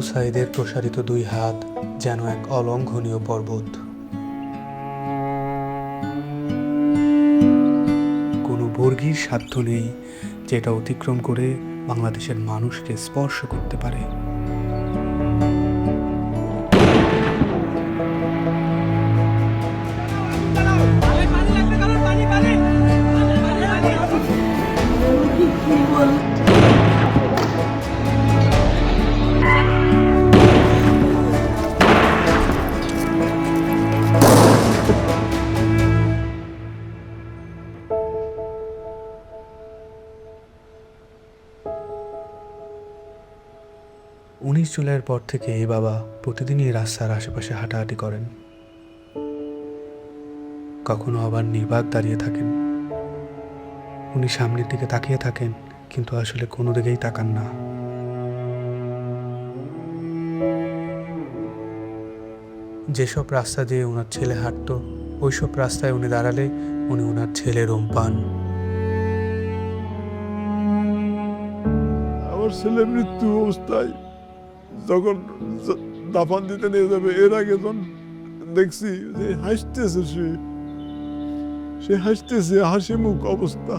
সাঈদের প্রসারিত দুই হাত যেন এক অলঙ্ঘনীয় পর্বত। কোনো বর্গীর সাধ্য নেই যেটা অতিক্রম করে বাংলাদেশের মানুষকে স্পর্শ করতে পারে। জুলাইয়ের পর থেকে এই বাবা প্রতিদিনই রাস্তার আশেপাশে হাঁটাহাঁটি করেন। কখনো আবার নির্বাক দাঁড়িয়ে থাকেন। উনি সামনের দিকে তাকিয়ে থাকেন, কিন্তু আসলে কোনো দিকেই তাকান না। যেসব রাস্তা দিয়ে ওনার ছেলে হাঁটতো, ওইসব রাস্তায় উনি দাঁড়ালে উনি ওনার ছেলের রুম পান। আমার ছেলে মৃত্যু অবস্থায় যখন দাফন দিতে নিয়ে যাবে, এর আগে যখন দেখছি যে হাসতেছে, সে হাসতেছে, হাসি মুখ অবস্থা।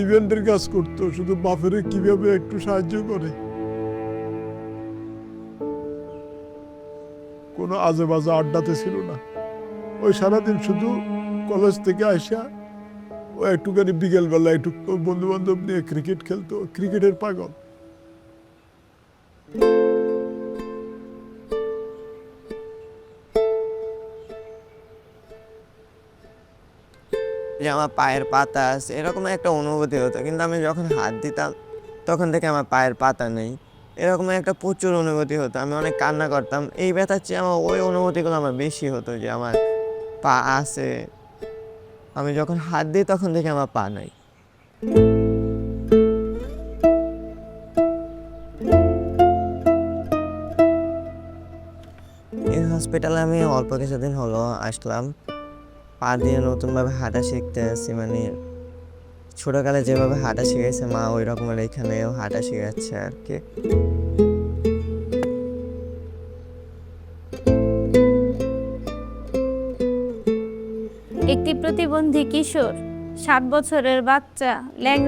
ইভেন্টের কাজ করতো, শুধু বাপের কিভাবে একটু সাহায্য করে। কোনো আজে বাজে আড্ডাতে ছিল না। ওই সারাদিন শুধু কলেজ থেকে আসা ও একটুখানি বিকেলবেলা একটু বন্ধু বান্ধব নিয়ে ক্রিকেট খেলতো, ক্রিকেটের পাগল। যে আমার পায়ের পাতা আছে এরকম একটা অনুভূতি হতো, কিন্তু আমি যখন হাত দিতাম তখন থেকে আমার পায়ের পাতা নেই, এরকম একটা প্রচুর অনুভূতি হতো। আমি অনেক কান্না করতাম। এই ব্যথার চেয়ে আমার ওই অনুভূতিগুলো আমার বেশি হতো, যে আমার পা আছে, আমি যখন হাত দিই তখন থেকে আমার পা নাই। এই হসপিটালে আমি অল্প কিছুদিন হলো আসলাম। পা দিয়ে নতুনভাবে হাঁটা শিখতে আছি, মানে ছোটকালে যেভাবে হাঁটা শিখেছে মা, ওই রকমের এখানেও হাঁটা শিখাচ্ছে আর কি। একটি প্রতিবন্ধী কিশোর 7 বছরের বাচ্চা